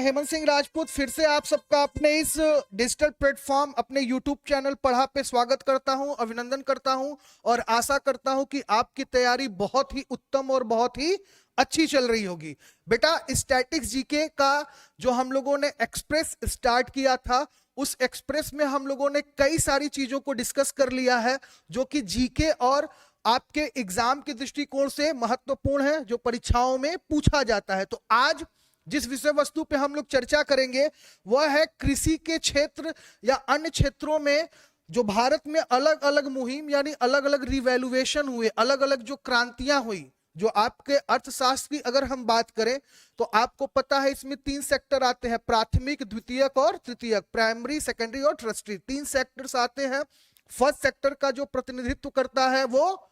हेमंत सिंह राजपूत फिर से आप सबका अपने इस डिजिटल प्लेटफॉर्म अपने यूट्यूब चैनल पढ़ा पे स्वागत करता हूं, अभिनंदन करता हूं और आशा करता हूं कि आपकी तैयारी बहुत ही उत्तम और बहुत ही अच्छी चल रही होगी। बेटा, स्टैटिक्स जीके का जो हम लोगों ने एक्सप्रेस स्टार्ट किया था, उस एक्सप्रेस में हम लोगों ने कई सारी चीजों को डिस्कस कर लिया है जो कि जीके और आपके एग्जाम के दृष्टिकोण से महत्वपूर्ण है, जो परीक्षाओं में पूछा जाता है। तो आज जिस विषय वस्तु पे हम लोग चर्चा करेंगे वह है कृषि के क्षेत्र या अन्य क्षेत्रों में जो भारत में अलग अलग मुहिम यानी अलग अलग रिवैल्यूएशन हुए, अलग अलग जो क्रांतियां हुई, जो आपके अर्थशास्त्र की अगर हम बात करें तो आपको पता है इसमें 3 सेक्टर आते हैं, प्राथमिक, द्वितीयक और तृतीयक, प्राइमरी, सेकेंडरी और टर्शियरी, 3 सेक्टर्स आते हैं। फर्स्ट सेक्टर का जो प्रतिनिधित्व करता है वो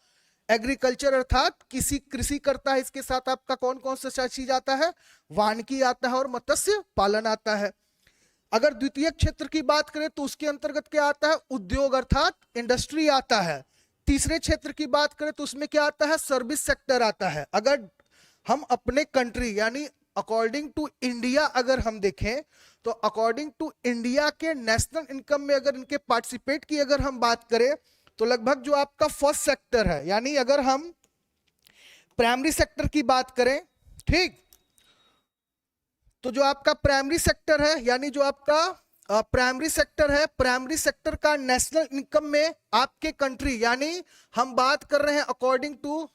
एग्रीकल्चर अर्थात कृषि करता है। इसके साथ आपका कौन कौन सा चीज आता है, वानिकी आता है और मत्स्य पालन आता है। अगर द्वितीय क्षेत्र की बात करें तो उसके अंतर्गत क्या आता है, उद्योग अर्थात इंडस्ट्री आता है। तीसरे क्षेत्र की बात करें तो उसमें क्या आता है, सर्विस सेक्टर आता है। अगर हम अपने कंट्री यानी अकॉर्डिंग टू इंडिया अगर हम देखें तो अकॉर्डिंग टू इंडिया के नेशनल इनकम में अगर इनके पार्टिसिपेट की अगर हम बात करें तो लगभग जो आपका फर्स्ट सेक्टर है, यानी अगर हम प्राइमरी सेक्टर की बात करें, ठीक, तो जो आपका प्राइमरी सेक्टर है यानी जो आपका प्राइमरी सेक्टर है, प्राइमरी सेक्टर का नेशनल इनकम में आपके कंट्री यानी हम बात कर रहे हैं अकॉर्डिंग टू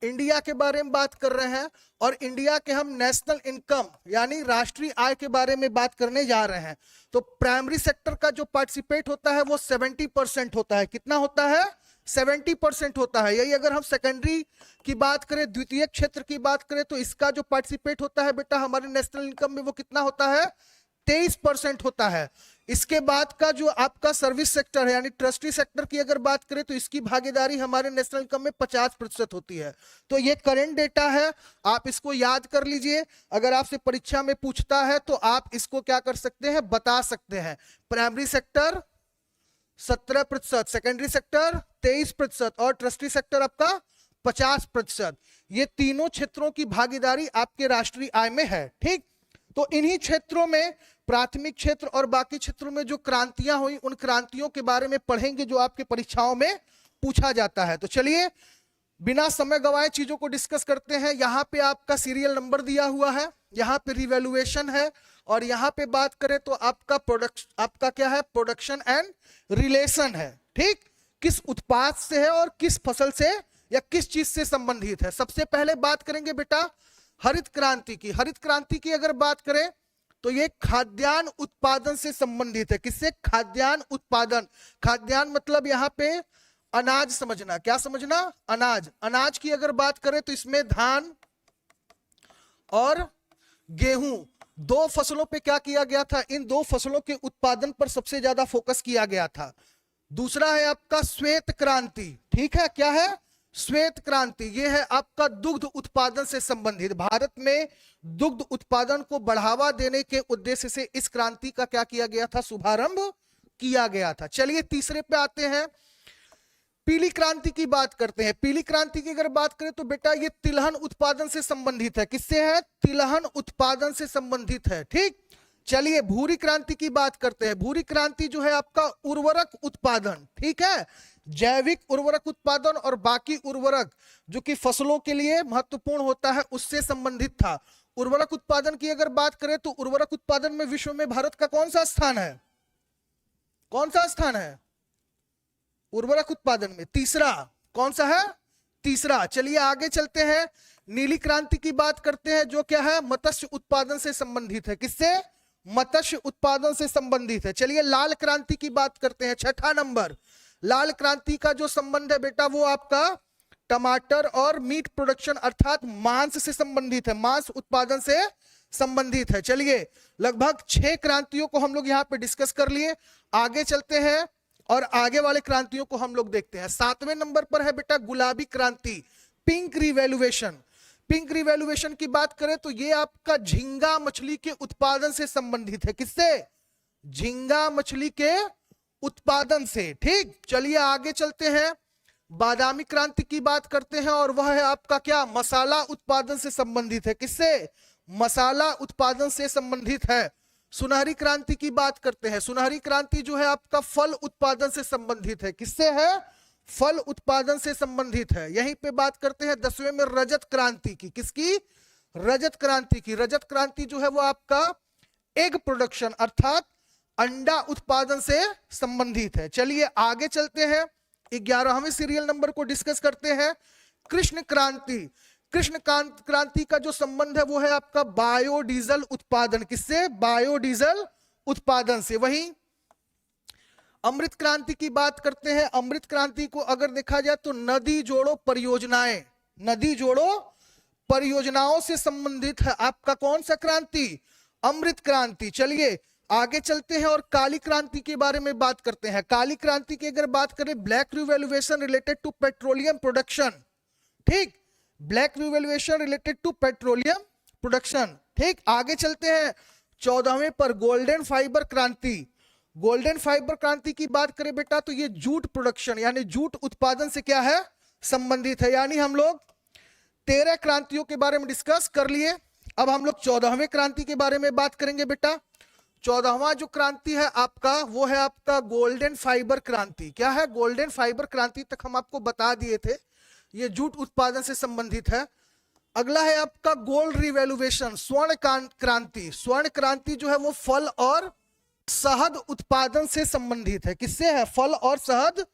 इंडिया के बारे में बात कर रहे हैं और इंडिया के हम नेशनल इनकम यानी राष्ट्रीय आय के बारे में बात करने जा रहे हैं। तो प्राइमरी सेक्टर का जो पार्टिसिपेट होता है वो 70% होता है। कितना होता है, 70% होता है। यही अगर हम सेकेंडरी की बात करें, द्वितीय क्षेत्र की बात करें तो इसका जो पार्टिसिपेट होता है बेटा हमारे नेशनल इनकम में वो कितना होता है, 23% होता है। इसके बाद का जो आपका सर्विस सेक्टर है यानी ट्रस्टी सेक्टर की अगर बात करें तो इसकी भागीदारी हमारे नेशनल इनकम में 50% होती है। तो ये करंट डेटा है, आप इसको याद कर लीजिए। अगर आपसे परीक्षा में पूछता है तो आप इसको क्या कर सकते हैं, बता सकते हैं। प्राइमरी सेक्टर 17%, सेकेंडरी सेक्टर 23% और ट्रस्टी सेक्टर आपका 50%। ये तीनों क्षेत्रों की भागीदारी आपके राष्ट्रीय आय में है, ठीक। तो इन्हीं क्षेत्रों में प्राथमिक क्षेत्र और बाकी क्षेत्रों में जो क्रांतियां हुई उन क्रांतियों के बारे में पढ़ेंगे जो आपके परीक्षाओं में पूछा जाता है। तो चलिए बिना समय गवाए चीजों को डिस्कस करते हैं। यहाँ पे आपका सीरियल नंबर दिया हुआ है, यहाँ पे रिवैल्यूएशन है और यहाँ पे बात करें तो आपका आपका क्या है, प्रोडक्शन एंड रिलेशन है, ठीक। किस उत्पाद से है और किस फसल से या किस चीज से संबंधित है। सबसे पहले बात करेंगे बेटा हरित क्रांति की। हरित क्रांति की अगर बात करें तो ये खाद्यान्न उत्पादन से संबंधित है। किससे, खाद्यान्न उत्पादन। खाद्यान्न मतलब यहाँ पे अनाज समझना, क्या समझना, अनाज। अनाज की अगर बात करें तो इसमें धान और गेहूं 2 फसलों पे क्या किया गया था, इन 2 फसलों के उत्पादन पर सबसे ज्यादा फोकस किया गया था। दूसरा है आपका श्वेत क्रांति, ठीक है, क्या है, श्वेत क्रांति। यह है आपका दुग्ध उत्पादन से संबंधित। भारत में दुग्ध उत्पादन को बढ़ावा देने के उद्देश्य से इस क्रांति का क्या किया गया था, शुभारंभ किया गया था। चलिए तीसरे पे आते हैं, पीली क्रांति की बात करते हैं। पीली क्रांति की अगर बात करें तो बेटा ये तिलहन उत्पादन से संबंधित है। किससे है, तिलहन उत्पादन से संबंधित है, ठीक। चलिए भूरी क्रांति की बात करते हैं। भूरी क्रांति जो है आपका उर्वरक उत्पादन, ठीक है, जैविक उर्वरक उत्पादन और बाकी उर्वरक जो कि फसलों के लिए महत्वपूर्ण होता है उससे संबंधित था। उर्वरक उत्पादन की अगर बात करें तो उर्वरक उत्पादन में विश्व में भारत का कौन सा स्थान है, कौन सा स्थान है उर्वरक उत्पादन में, तीसरा। कौन सा है, तीसरा। चलिए आगे चलते हैं, नीली क्रांति की बात करते हैं जो क्या है, मत्स्य उत्पादन से संबंधित है। किससे, मत्स्य उत्पादन से संबंधित है। चलिए लाल क्रांति की बात करते हैं, 6ठा नंबर। लाल क्रांति का जो संबंध है बेटा वो आपका टमाटर और मीट प्रोडक्शन अर्थात मांस से संबंधित है, मांस उत्पादन से संबंधित है। चलिए लगभग 6 क्रांतियों को हम लोग यहाँ पे डिस्कस कर लिए। आगे चलते हैं और आगे वाले क्रांतियों को हम लोग देखते हैं। 7वें नंबर पर है बेटा गुलाबी क्रांति, पिंक रिवैल्यूएशन। पिंक रिवैल्यूएशन की बात करें तो ये आपका झींगा मछली के उत्पादन से संबंधित है। किससे, झींगा मछली के उत्पादन से, ठीक। चलिए आगे चलते हैं, बादामी क्रांति की बात करते हैं और वह है आपका क्या, मसाला उत्पादन से संबंधित है। किससे, मसाला उत्पादन से संबंधित है। सुनहरी क्रांति की बात करते हैं, सुनहरी क्रांति जो है आपका फल उत्पादन से संबंधित है। किससे है? फल उत्पादन से संबंधित है। यहीं पे बात करते हैं 10वें में रजत क्रांति की। किसकी? रजत क्रांति की। रजत क्रांति जो है वो आपका एग प्रोडक्शन अर्थात अंडा उत्पादन से संबंधित है। चलिए आगे चलते हैं, 11वें सीरियल नंबर को डिस्कस करते हैं, कृष्ण क्रांति। कृष्ण क्रांति का जो संबंध है वो है आपका बायोडीजल उत्पादन। किससे? बायोडीजल उत्पादन से। वहीं अमृत क्रांति की बात करते हैं। अमृत क्रांति को अगर देखा जाए तो नदी जोड़ो परियोजनाएं, नदी जोड़ो परियोजनाओं से संबंधित है आपका कौन सा क्रांति? अमृत क्रांति। चलिए आगे चलते हैं और काली क्रांति के बारे में बात करते हैं। काली क्रांति की अगर बात करें, black revolution related to petroleum production. ठीक, black revolution related to petroleum production. ठीक, आगे चलते हैं 14वें पर गोल्डन फाइबर क्रांति। गोल्डन फाइबर क्रांति की बात करें बेटा तो ये जूट प्रोडक्शन यानी जूट उत्पादन से क्या है? संबंधित है। यानी हम लोग 13 क्रांतियों के बारे में डिस्कस कर लिए। अब हम लोग 14वें क्रांति के बारे में बात करेंगे बेटा। 14वां जो क्रांति है आपका वो है आपका गोल्डन फाइबर क्रांति। क्या है? गोल्डन फाइबर क्रांति तक हम आपको बता दिए थे, ये जूट उत्पादन से संबंधित है। अगला है आपका गोल्ड रिवैल्यूएशन, स्वर्ण क्रांति। स्वर्ण क्रांति जो है वो फल और शहद उत्पादन से संबंधित है। किससे है? फल और शहद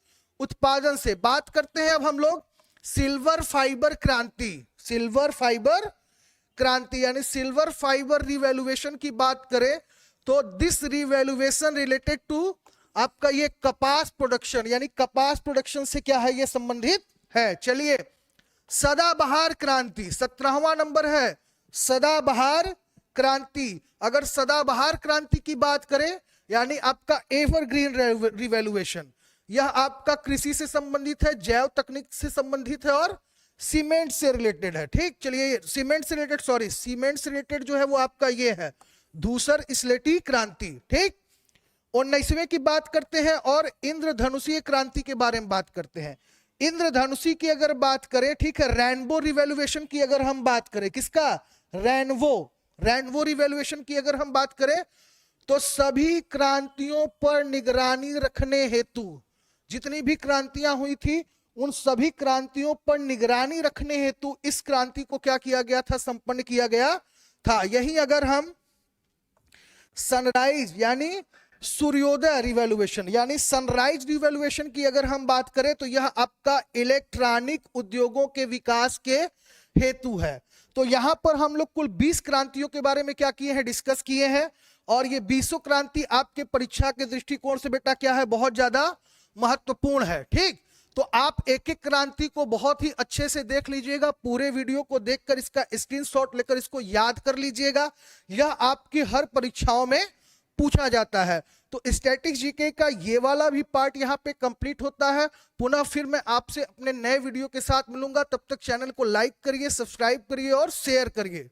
उत्पादन से। बात करते हैं अब हम लोग सिल्वर फाइबर क्रांति। सिल्वर फाइबर क्रांति यानी सिल्वर फाइबर रिवैल्यूएशन की बात करें तो दिस रिवैल्यूएशन रिलेटेड टू आपका ये कपास प्रोडक्शन यानी कपास प्रोडक्शन से क्या है? ये संबंधित है। चलिए सदाबहार क्रांति 17वां नंबर है, सदाबहार क्रांति। अगर सदाबहार क्रांति की बात करें यानी आपका एवरग्रीन रिवैल्यूएशन, यह आपका कृषि से संबंधित है, जैव तकनीक से संबंधित है और सीमेंट से रिलेटेड है। ठीक, चलिए सीमेंट से रिलेटेड जो है वो आपका ये है धूसर स्लेटी क्रांति। ठीक, 19वें की बात करते हैं और इंद्रधनुषीय क्रांति के बारे में बात करते हैं। इंद्रधनुषी की अगर बात करें, ठीक है, रेनबो रिवैल्यूएशन की अगर हम बात करें, किसका? रेनबो रिवैल्यूएशन की अगर हम बात करें तो सभी क्रांतियों पर निगरानी रखने हेतु, जितनी भी क्रांतियां हुई थी उन सभी क्रांतियों पर निगरानी रखने हेतु इस क्रांति को क्या किया गया था? संपन्न किया गया था। यही अगर हम सनराइज यानी सूर्योदय रिवैल्यूएशन यानी सनराइज रिवैल्यूएशन की अगर हम बात करें तो यह आपका इलेक्ट्रॉनिक उद्योगों के विकास के हेतु है। तो यहां पर हम लोग कुल 20 क्रांतियों के बारे में क्या किए हैं? डिस्कस किए हैं। और ये 20 क्रांति आपके परीक्षा के दृष्टिकोण से बेटा क्या है? बहुत ज्यादा महत्वपूर्ण है। ठीक, तो आप एक एक क्रांति को बहुत ही अच्छे से देख लीजिएगा, पूरे वीडियो को देखकर इसका स्क्रीनशॉट लेकर इसको याद कर लीजिएगा। यह आपकी हर परीक्षाओं में पूछा जाता है। तो स्टैटिक्स जीके का ये वाला भी पार्ट यहाँ पे कंप्लीट होता है। पुनः फिर मैं आपसे अपने नए वीडियो के साथ मिलूंगा। तब तक चैनल को लाइक करिए, सब्सक्राइब करिए और शेयर करिए।